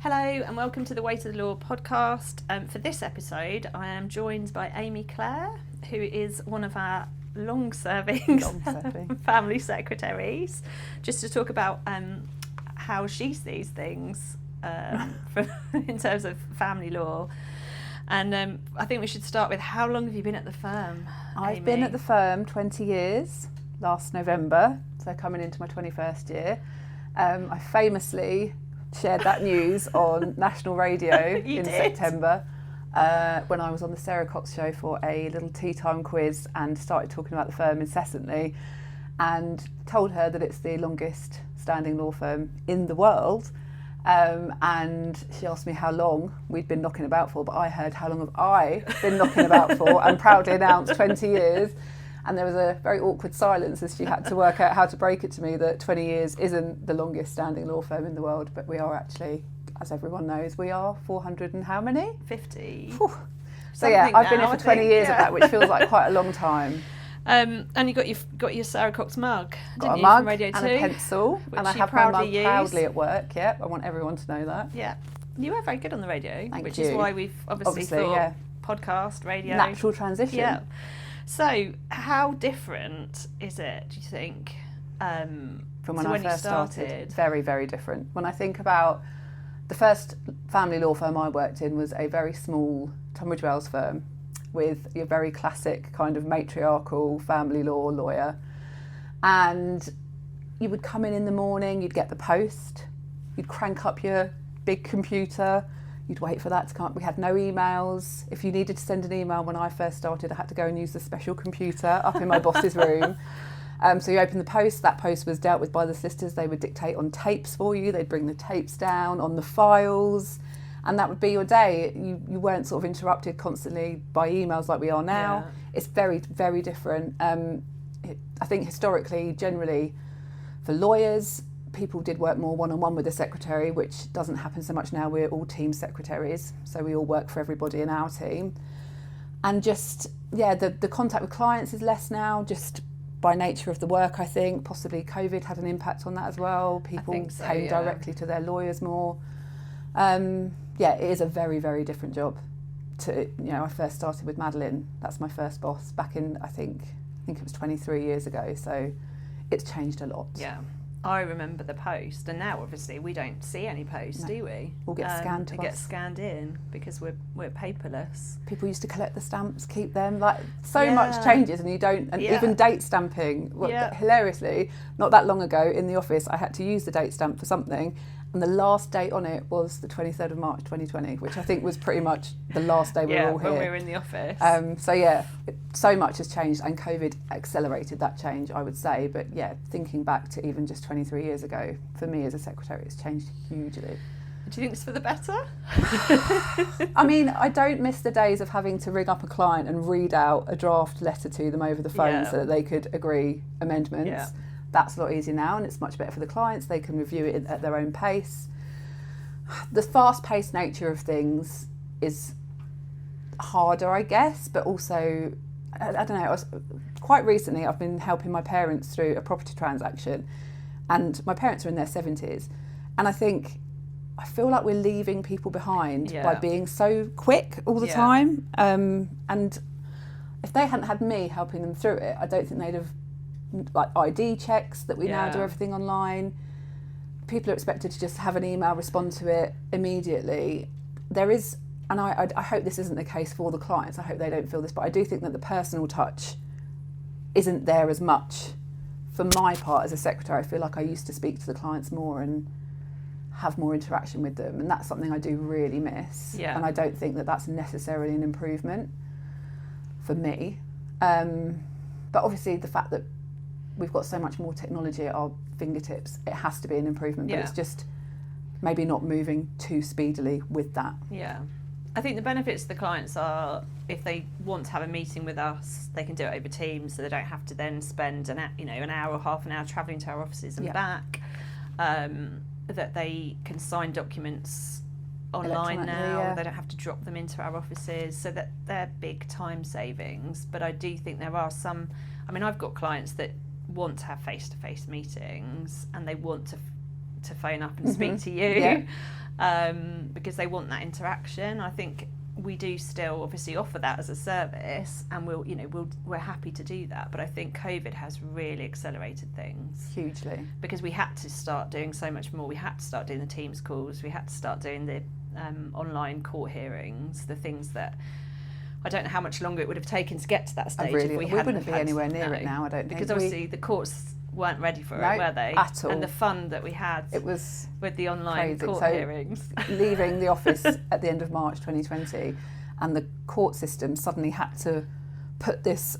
Hello and welcome to the Waite Law podcast. For this episode, I am joined by Amy Clare, who is one of our long-serving family secretaries, just to talk about how she sees things in terms of family law. And I think we should start with, how long have you been at the firm, I've Amy? been at the firm 20 years, last November, so coming into my 21st year. I famously shared that news on national radio in September when I was on the Sarah Cox show for a little tea time quiz and started talking about the firm incessantly, and told her that it's the longest standing law firm in the world. And she asked me how long we'd been knocking about for, but I heard, how long have I been knocking about for, and proudly announced 20 years. And there was a very awkward silence as she had to work out how to break it to me that 20 years isn't the longest standing law firm in the world, but we are actually, as everyone knows, we are 400 and how many? 50. So yeah, I've been here for 20 years of that, which feels like quite a long time. And you got your Sarah Cox mug, Got didn't a mug from Radio 2, and a pencil, and I have my mug proudly at work. Yep, I want everyone to know that. Yeah, you were very good on the radio, Thank which you. is why we've obviously thought yeah. podcast, radio. Natural transition. Yeah. So, how different is it, do you think, from when to I when you first started? Very, very different. When I think about the first family law firm I worked in, was a very small Tunbridge Wells firm with your very classic kind of matriarchal family law lawyer. And you would come in the morning, you'd get the post, you'd crank up your big computer, you'd wait for that to come up. We had no emails. If you needed to send an email when I first started, I had to go and use the special computer up in my boss's room. So you open the post, that post was dealt with by the solicitors. They would dictate on tapes for you. They'd bring the tapes down on the files, and that would be your day. You weren't sort of interrupted constantly by emails like we are now. Yeah. It's very, very different. I think historically, generally, for lawyers, people did work more one-on-one with the secretary, which doesn't happen so much now. We're all team secretaries, so we all work for everybody in our team. And just, yeah, the contact with clients is less now, just by nature of the work, I think. Possibly COVID had an impact on that as well. People came directly to their lawyers more. Yeah, it is a very, very different job. I first started with Madeline. That's my first boss back in, I think it was 23 years ago. So it's changed a lot. Yeah. I remember the post, and now obviously we don't see any posts, do we? All get scanned to It us. gets scanned in because we're paperless. People used to collect the stamps, keep them. Like, so much changes, and you don't. And even date stamping. Hilariously, not that long ago in the office, I had to use the date stamp for something, and the last date on it was the 23rd of March 2020, which I think was pretty much the last day we were all here. when we were in the office. So much has changed, and COVID accelerated that change, I would say. But yeah, thinking back to even just 23 years ago, for me as a secretary, it's changed hugely. Do you think it's for the better? I mean, I don't miss the days of having to ring up a client and read out a draft letter to them over the phone so that they could agree amendments. Yeah. That's a lot easier now, and it's much better for the clients. They can review it at their own pace. The fast-paced nature of things is harder, I guess, but also, I don't know, quite recently I've been helping my parents through a property transaction, and my parents are in their 70s, and I feel like we're leaving people behind by being so quick all the time, and if they hadn't had me helping them through it, I don't think they'd have, like, ID checks that we now do everything online. People are expected to just have an email, respond to it immediately. There is, and I hope this isn't the case for the clients, I hope they don't feel this, but I do think that the personal touch isn't there as much. For my part as a secretary, I feel like I used to speak to the clients more and have more interaction with them, and that's something I do really miss. And I don't think that that's necessarily an improvement for me. But obviously the fact that we've got so much more technology at our fingertips, it has to be an improvement, but it's just maybe not moving too speedily with that. Yeah. I think the benefits to the clients are, if they want to have a meeting with us, they can do it over Teams, so they don't have to then spend an hour or half an hour travelling to our offices and back. That they can sign documents online now, they don't have to drop them into our offices, so that they're big time savings. But I do think there are some, I've got clients that want to have face-to-face meetings, and they want to to phone up and speak to you, because they want that interaction. I think we do still obviously offer that as a service, and we're happy to do that. But I think COVID has really accelerated things hugely, because we had to start doing so much more. We had to start doing the Teams calls. We had to start doing the online court hearings, the things that I don't know how much longer it would have taken to get to that stage if we wouldn't be anywhere near it now, I don't think. Because obviously the courts weren't ready for it, were they? At all. And the fun that we had with the online court hearings. Leaving the office at the end of March 2020, and the court system suddenly had to put this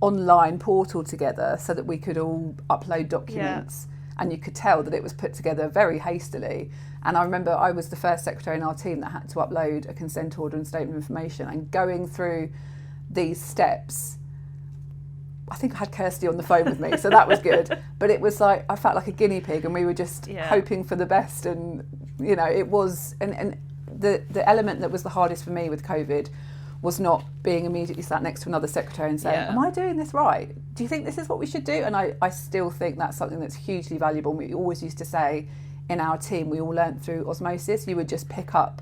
online portal together so that we could all upload documents. And you could tell that it was put together very hastily. And I remember I was the first secretary in our team that had to upload a consent order and statement of information, and going through these steps. I think I had Kirsty on the phone with me, so that was good. But it was like, I felt like a guinea pig, and we were just hoping for the best. And, it was, and the element that was the hardest for me with COVID was not being immediately sat next to another secretary and saying, am I doing this right? Do you think this is what we should do? And I still think that's something that's hugely valuable. We always used to say in our team, we all learnt through osmosis. You would just pick up.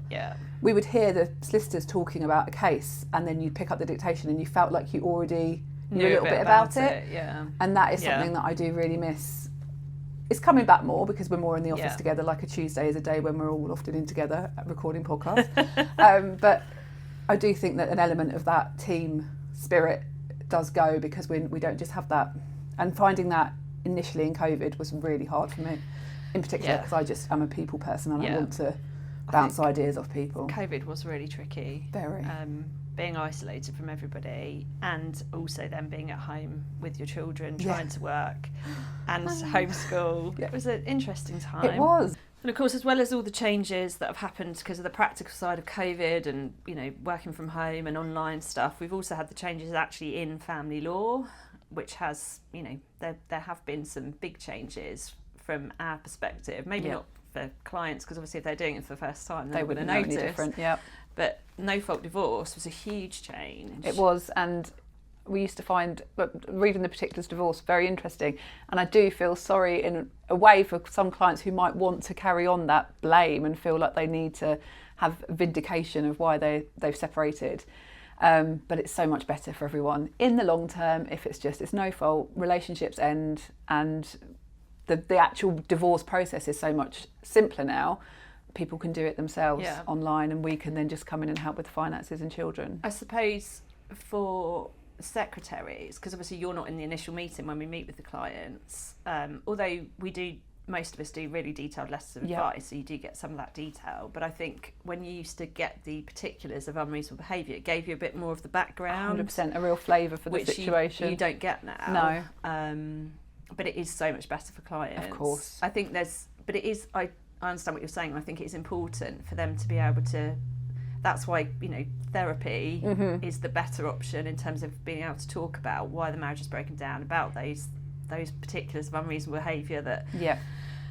We would hear the solicitors talking about a case, and then you'd pick up the dictation, and you felt like you already knew a little bit about it. And that is something that I do really miss. It's coming back more because we're more in the office together. Like a Tuesday is a day when we're all often in together recording podcasts. But I do think that an element of that team spirit does go, because we don't just have that. And finding that initially in COVID was really hard for me, in particular because I'm a people person, and I want to bounce ideas off people. COVID was really tricky. Very. Being isolated from everybody, and also then being at home with your children, trying to work and homeschool. It was an interesting time. It was. And of course, as well as all the changes that have happened because of the practical side of COVID and, working from home and online stuff, we've also had the changes actually in family law, which has, there have been some big changes from our perspective. Maybe not for clients, because obviously if they're doing it for the first time, they wouldn't notice. Any different. But no fault divorce was a huge change. It was, and we used to find, reading the particulars divorce, very interesting. And I do feel sorry in a way for some clients who might want to carry on that blame and feel like they need to have vindication of why they've separated. But it's so much better for everyone in the long term if it's no fault, relationships end, and the actual divorce process is so much simpler now. People can do it themselves online, and we can then just come in and help with the finances and children. I suppose for secretaries, because obviously you're not in the initial meeting when we meet with the clients, although most of us do really detailed letters of advice, so you do get some of that detail. But I think when you used to get the particulars of unreasonable behaviour, it gave you a bit more of the background. 100%, a real flavour for the situation. You don't get now. No. But it is so much better for clients. Of course. I think I understand what you're saying. I think it is important for them to be able to. That's why therapy is the better option in terms of being able to talk about why the marriage is broken down, about those particulars of unreasonable behaviour that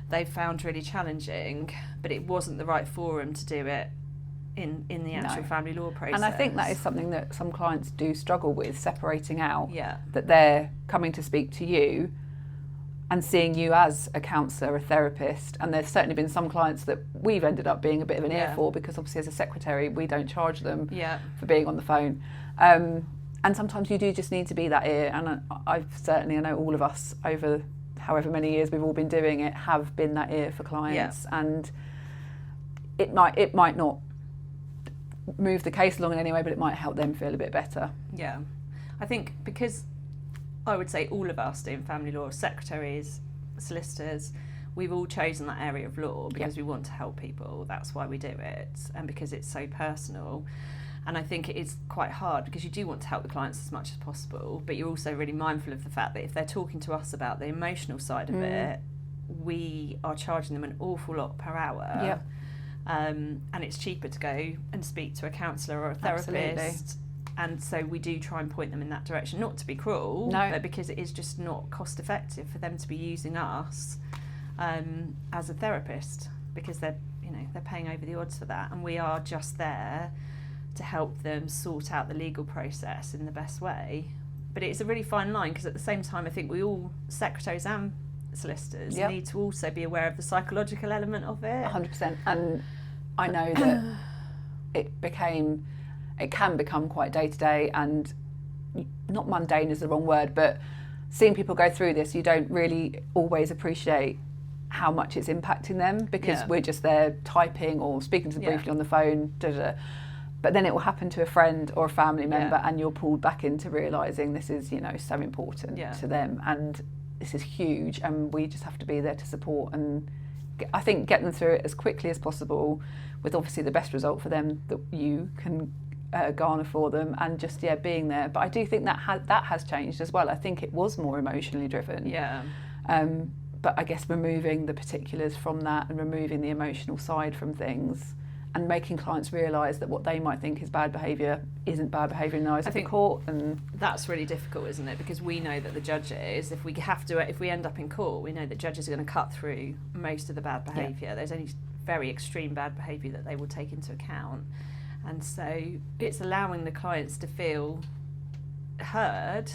they've found really challenging. But it wasn't the right forum to do it in the actual family law process. And I think that is something that some clients do struggle with, separating out that they're coming to speak to you and seeing you as a counsellor, a therapist. And there's certainly been some clients that we've ended up being a bit of an ear for, because obviously as a secretary we don't charge them for being on the phone. And sometimes you do just need to be that ear. And I know all of us over however many years we've all been doing it have been that ear for clients. And it might not move the case along in any way, but it might help them feel a bit better. Yeah. I think because I would say all of us doing family law, secretaries, solicitors, we've all chosen that area of law because we want to help people. That's why we do it, and because it's so personal. And I think it is quite hard because you do want to help the clients as much as possible, but you're also really mindful of the fact that if they're talking to us about the emotional side of it, we are charging them an awful lot per hour. And it's cheaper to go and speak to a counsellor or a therapist. Absolutely. And so we do try and point them in that direction, not to be cruel, but because it is just not cost effective for them to be using us as a therapist, because they're paying over the odds for that, and we are just there to help them sort out the legal process in the best way. But it's a really fine line, because at the same time I think we all, secretaries and solicitors Yep. need to also be aware of the psychological element of it. 100%. And I know that it can become quite day to day, and not mundane is the wrong word, but seeing people go through this, you don't really always appreciate how much it's impacting them, because we're just there typing or speaking to them briefly on the phone, but then it will happen to a friend or a family member, and you're pulled back into realising this is, so important to them, and this is huge, and we just have to be there to support and I think get them through it as quickly as possible, with obviously the best result for them that you can garner for them, and just being there. But I do think that has changed as well. I think it was more emotionally driven. But I guess removing the particulars from that and removing the emotional side from things, and making clients realise that what they might think is bad behaviour isn't bad behaviour in the eyes of the court. And that's really difficult, isn't it? Because we know that the judges, if we end up in court, we know that judges are going to cut through most of the bad behaviour. There's only very extreme bad behaviour that they will take into account. And so it's allowing the clients to feel heard.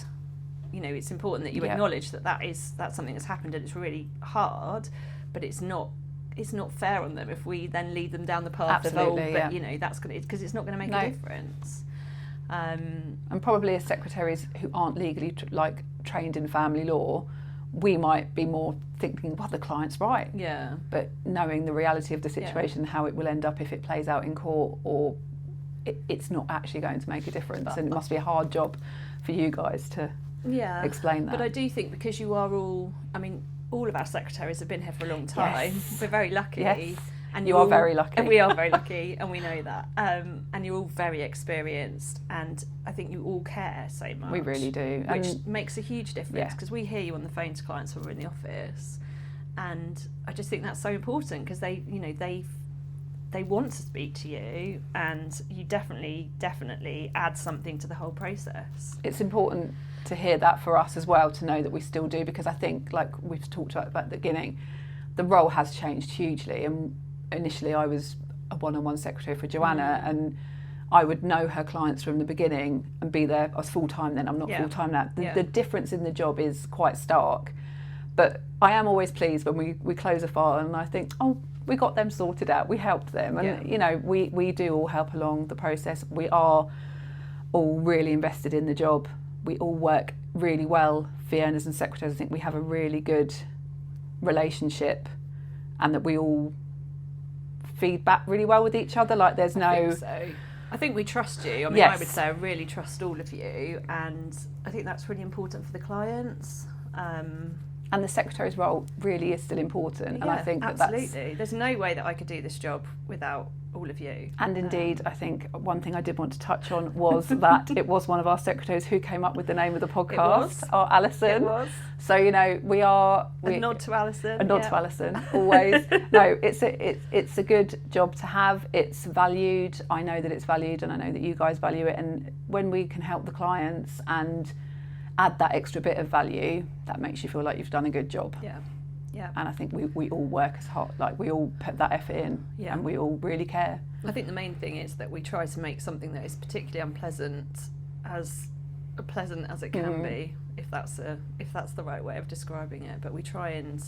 It's important that you acknowledge that's something that's happened and it's really hard, but it's not fair on them if we then lead them down the path of that's going to, because it's not going to make a difference. And probably as secretaries who aren't legally trained in family law, we might be more thinking, well, the client's right. Yeah. But knowing the reality of the situation, how it will end up if it plays out in court, or it's not actually going to make a difference, and it must be a hard job for you guys to explain that. But I do think, because you are all of our secretaries have been here for a long time. Yes. We're very lucky. Yes. And you are very lucky. And we are very lucky, and we know that. And you're all very experienced, and I think you all care so much. We really do. Which makes a huge difference, because we hear you on the phone to clients when we're in the office, and I just think that's so important, because they want to speak to you, and you definitely add something to the whole process. It's important to hear that for us as well, to know that we still do, because I think, like we've talked about at the beginning, the role has changed hugely. And initially I was a one-on-one secretary for Joanna, and I would know her clients from the beginning and be there. I was full-time then, I'm not full-time now. The difference in the job is quite stark, but I am always pleased when we close a file and I think, oh, we got them sorted out, we helped them, and we do all help along the process. We are all really invested in the job. We all work really well. Fee earners and secretaries, I think we have a really good relationship, and that we all feed back really well with each other. I think we trust you. I would say I really trust all of you, and I think that's really important for the clients. And the secretary's role really is still important, and I think absolutely. There's no way that I could do this job without all of you. And indeed, I think one thing I did want to touch on was that it was one of our secretaries who came up with the name of the podcast, our Alison. It was. So we are a nod to Alison. A nod to Alison, always. No, it's a good job to have. It's valued. I know that it's valued, and I know that you guys value it. And when we can help the clients and add that extra bit of value, that makes you feel like you've done a good job. Yeah. And I think we all work as hard, we all put that effort in, and we all really care. I think the main thing is that we try to make something that is particularly unpleasant as pleasant as it can be, if that's the right way of describing it. But we try and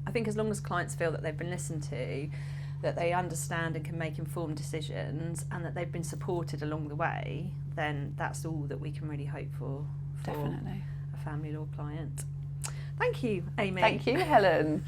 I think as long as clients feel that they've been listened to, that they understand and can make informed decisions, and that they've been supported along the way, then that's all that we can really hope for. Definitely. A family law client. Thank you, Amy. Thank you, Helen.